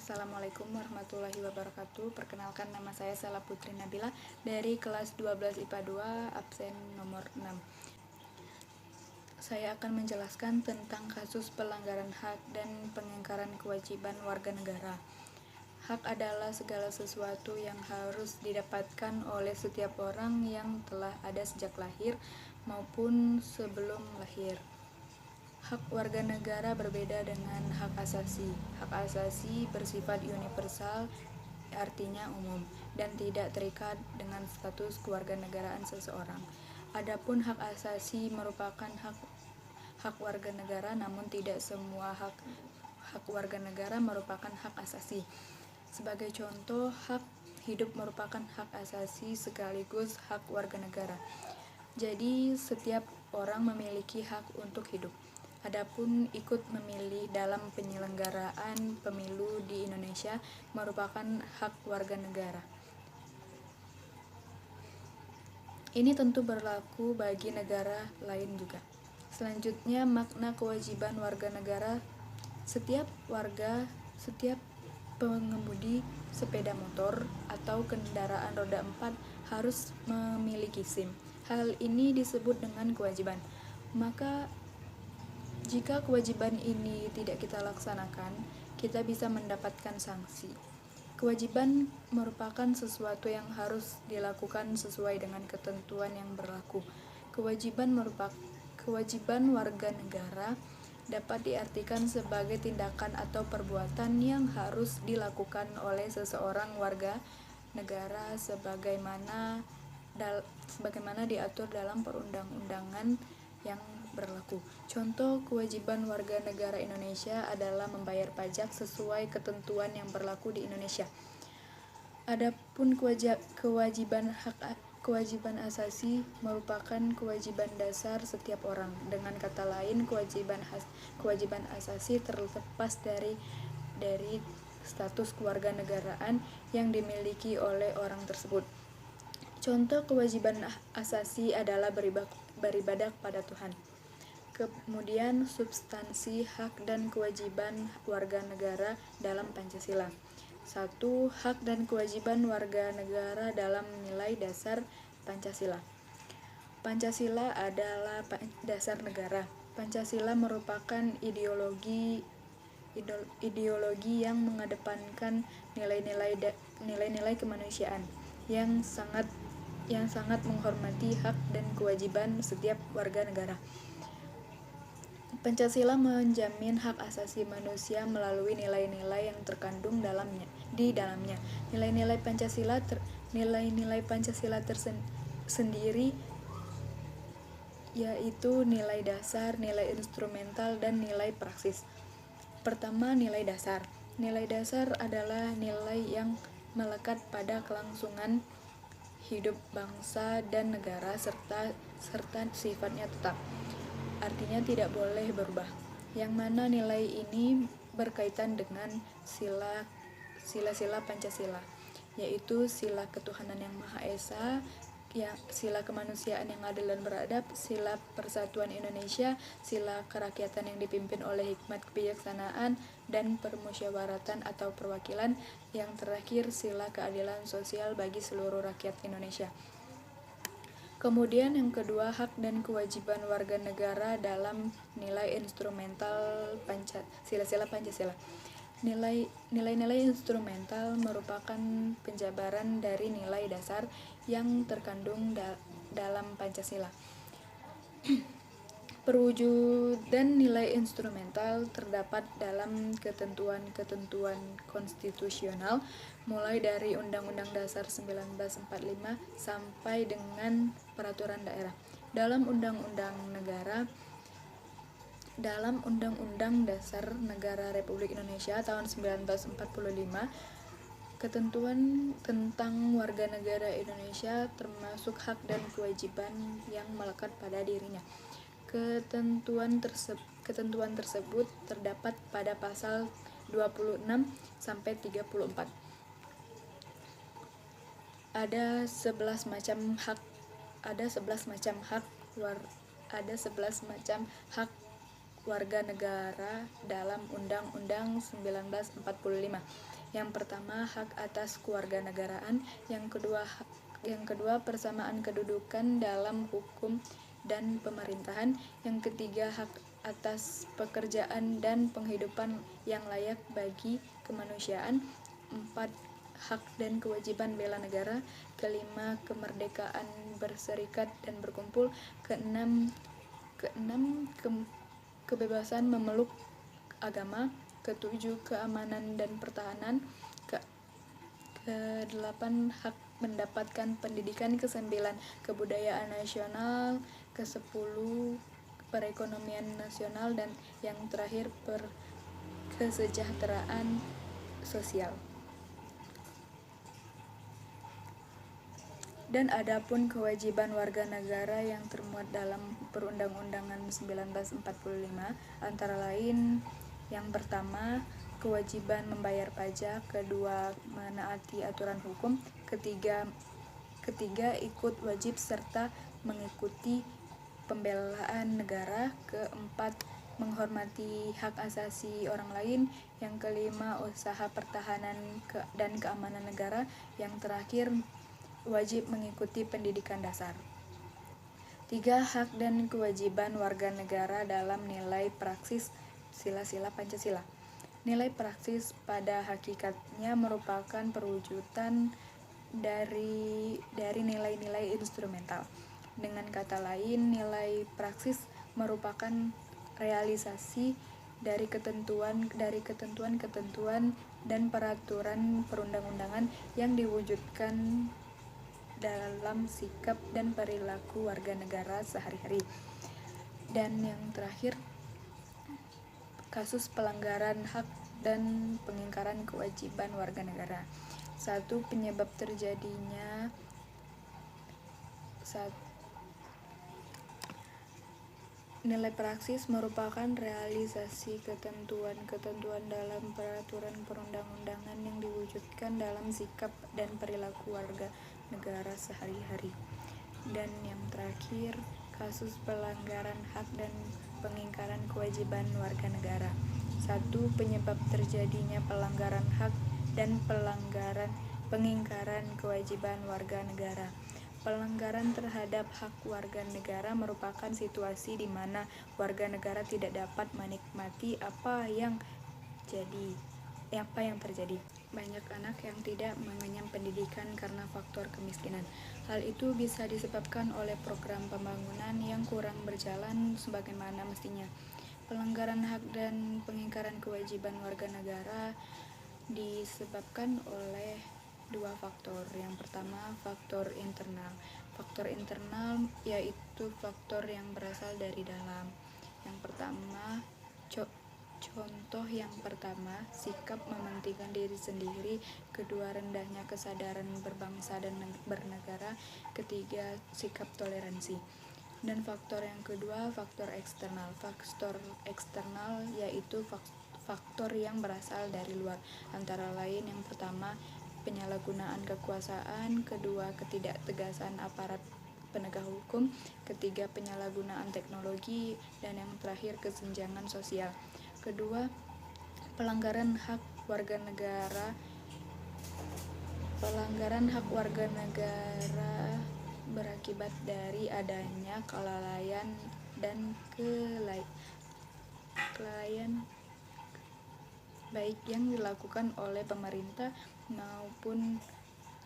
Assalamualaikum warahmatullahi wabarakatuh. Perkenalkan, nama saya Sela Putri Nabila dari kelas 12 IPA 2, absen nomor 6. Saya akan menjelaskan tentang kasus pelanggaran hak dan pengingkaran kewajiban warga negara. Hak adalah segala sesuatu yang harus didapatkan oleh setiap orang yang telah ada sejak lahir maupun sebelum lahir. Hak warga negara berbeda dengan hak asasi. Hak asasi bersifat universal, artinya umum, dan tidak terikat dengan status kewarganegaraan seseorang. Adapun hak asasi merupakan hak warga negara, namun tidak semua hak warga negara merupakan hak asasi. Sebagai contoh, hak hidup merupakan hak asasi sekaligus hak warga negara. Jadi, setiap orang memiliki hak untuk hidup. Adapun ikut memilih dalam penyelenggaraan pemilu di Indonesia merupakan hak warga negara. Ini tentu berlaku bagi negara lain juga. Selanjutnya, makna kewajiban warga negara. Setiap pengemudi sepeda motor atau kendaraan roda 4 harus memiliki SIM. Hal ini disebut dengan kewajiban. Maka jika kewajiban ini tidak kita laksanakan, kita bisa mendapatkan sanksi. Kewajiban merupakan sesuatu yang harus dilakukan sesuai dengan ketentuan yang berlaku. Kewajiban warga negara dapat diartikan sebagai tindakan atau perbuatan yang harus dilakukan oleh seseorang warga negara sebagaimana diatur dalam perundang-undangan yang berlaku. Contoh kewajiban warga negara Indonesia adalah membayar pajak sesuai ketentuan yang berlaku di Indonesia. Adapun kewajiban asasi merupakan kewajiban dasar setiap orang. Dengan kata lain, kewajiban asasi terlepas dari status kewarganegaraan yang dimiliki oleh orang tersebut. Contoh kewajiban asasi adalah beribadah kepada Tuhan. Kemudian, substansi hak dan kewajiban warga negara dalam Pancasila. 1. Hak dan kewajiban warga negara dalam nilai dasar Pancasila. Pancasila adalah dasar negara. Pancasila merupakan ideologi yang mengedepankan nilai-nilai kemanusiaan yang sangat menghormati hak dan kewajiban setiap warga negara. Pancasila menjamin hak asasi manusia melalui nilai-nilai yang terkandung di dalamnya. Nilai-nilai Pancasila tersendiri yaitu nilai dasar, nilai instrumental, dan nilai praksis. Pertama, nilai dasar. Nilai dasar adalah nilai yang melekat pada kelangsungan hidup bangsa dan negara serta sifatnya tetap. Artinya tidak boleh berubah. Yang mana nilai ini berkaitan dengan sila-sila Pancasila, yaitu sila ketuhanan yang Maha Esa, sila kemanusiaan yang adil dan beradab, sila persatuan Indonesia, sila kerakyatan yang dipimpin oleh hikmat kebijaksanaan dan permusyawaratan atau perwakilan, yang terakhir sila keadilan sosial bagi seluruh rakyat Indonesia. Kemudian yang kedua, hak dan kewajiban warga negara dalam nilai instrumental sila-sila Pancasila. Nilai-nilai instrumental merupakan penjabaran dari nilai dasar yang terkandung dalam Pancasila. Perwujudan nilai instrumental terdapat dalam ketentuan-ketentuan konstitusional mulai dari Undang-Undang Dasar 1945 sampai dengan peraturan daerah. Dalam Undang-Undang Dasar Negara Republik Indonesia tahun 1945, ketentuan tentang warga negara Indonesia termasuk hak dan kewajiban yang melekat pada dirinya. Ketentuan tersebut terdapat pada pasal 26 sampai 34. Ada 11 macam hak warga negara dalam Undang-Undang 1945. Yang pertama, hak atas kewarganegaraan. Yang kedua, persamaan kedudukan dalam hukum dan pemerintahan. Yang ketiga, hak atas pekerjaan dan penghidupan yang layak bagi kemanusiaan. 4. Hak dan kewajiban bela negara. Kelima, kemerdekaan berserikat dan berkumpul. Keenam, kebebasan memeluk agama. Ketujuh, keamanan dan pertahanan. Kedelapan, hak mendapatkan pendidikan. Kesembilan, kebudayaan nasional. Kesepuluh, perekonomian nasional. Dan yang terakhir, kesejahteraan sosial. Dan adapun kewajiban warga negara yang termuat dalam Perundang-undangan 1945 antara lain, yang pertama, kewajiban membayar pajak. Kedua, menaati aturan hukum. Ketiga, ikut wajib serta mengikuti pembelaan negara. Keempat, menghormati hak asasi orang lain. Yang kelima, usaha pertahanan dan keamanan negara. Yang terakhir, wajib mengikuti pendidikan dasar. 3. Hak dan kewajiban warga negara dalam nilai praksis sila-sila Pancasila. Nilai praksis pada hakikatnya merupakan perwujudan dari nilai-nilai instrumental. Dengan kata lain, nilai praksis merupakan realisasi dari ketentuan dan peraturan perundang-undangan yang diwujudkan dalam sikap dan perilaku warga negara sehari-hari. Dan yang terakhir, kasus pelanggaran hak dan pengingkaran kewajiban warga negara. 1. Penyebab terjadinya nilai praksis merupakan realisasi ketentuan dalam peraturan perundang-undangan yang diwujudkan dalam sikap dan perilaku warga negara sehari-hari. Dan yang terakhir, kasus pelanggaran hak dan pengingkaran kewajiban warga negara. 1. Penyebab terjadinya pelanggaran hak dan pengingkaran kewajiban warga negara. Pelanggaran terhadap hak warga negara merupakan situasi di mana warga negara tidak dapat menikmati apa yang terjadi. Banyak anak yang tidak mengenyam pendidikan karena faktor kemiskinan. Hal itu bisa disebabkan oleh program pembangunan yang kurang berjalan sebagaimana mestinya. Pelanggaran hak dan pengingkaran kewajiban warga negara disebabkan oleh 2 faktor. Yang pertama, faktor internal. Faktor internal yaitu faktor yang berasal dari dalam. Yang pertama, contoh yang pertama, sikap mementingkan diri sendiri. Kedua, rendahnya kesadaran berbangsa dan bernegara. Ketiga, sikap toleransi. Dan faktor yang kedua, faktor eksternal. Faktor eksternal yaitu faktor yang berasal dari luar, antara lain yang pertama, penyalahgunaan kekuasaan. Kedua, ketidaktegasan aparat penegak hukum. Ketiga, penyalahgunaan teknologi. Dan yang terakhir, kesenjangan sosial. Kedua, pelanggaran hak warga negara. Pelanggaran hak warga negara berakibat dari adanya kelalaian dan kelalaian baik yang dilakukan oleh pemerintah maupun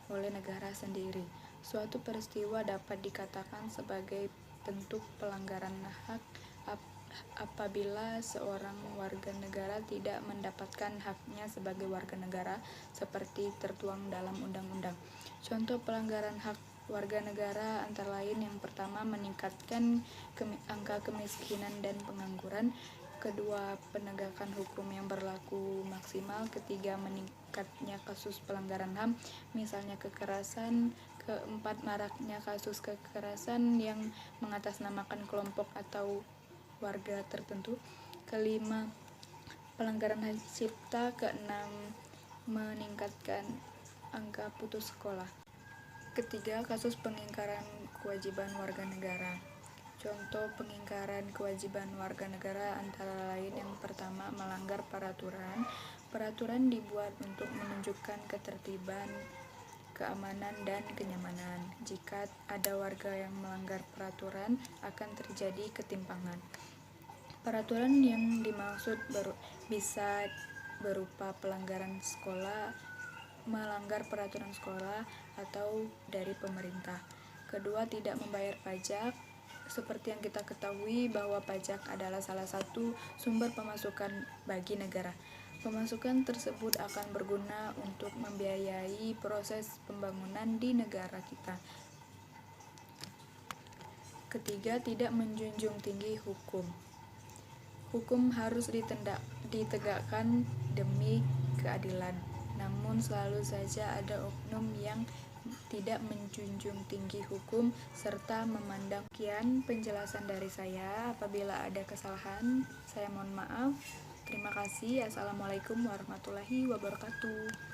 oleh negara sendiri. Suatu peristiwa dapat dikatakan sebagai bentuk pelanggaran hak apabila seorang warga negara tidak mendapatkan haknya sebagai warga negara seperti tertuang dalam undang-undang. Contoh pelanggaran hak warga negara antara lain yang pertama, meningkatkan angka kemiskinan dan pengangguran. Kedua, penegakan hukum yang berlaku maksimal. Ketiga, meningkatnya kasus pelanggaran HAM, misalnya kekerasan. Keempat, maraknya kasus kekerasan yang mengatasnamakan kelompok atau warga tertentu. Kelima, pelanggaran hak cipta. Keenam, meningkatkan angka putus sekolah. Ketiga, kasus pengingkaran kewajiban warga negara. Contoh pengingkaran kewajiban warga negara antara lain yang pertama, melanggar peraturan. Peraturan dibuat untuk menunjukkan ketertiban, keamanan, dan kenyamanan. Jika ada warga yang melanggar peraturan, akan terjadi ketimpangan. Peraturan yang dimaksud bisa berupa pelanggaran sekolah, melanggar peraturan sekolah, atau dari pemerintah. Kedua, tidak membayar pajak. Seperti yang kita ketahui bahwa pajak adalah salah satu sumber pemasukan bagi negara. Pemasukan tersebut akan berguna untuk membiayai proses pembangunan di negara kita. Ketiga, tidak menjunjung tinggi hukum. Hukum harus ditegakkan demi keadilan. Namun selalu saja ada oknum yang tidak menjunjung tinggi hukum serta memandang. Sekian penjelasan dari saya. Apabila ada kesalahan, saya mohon maaf. Terima kasih. Assalamualaikum warahmatullahi wabarakatuh.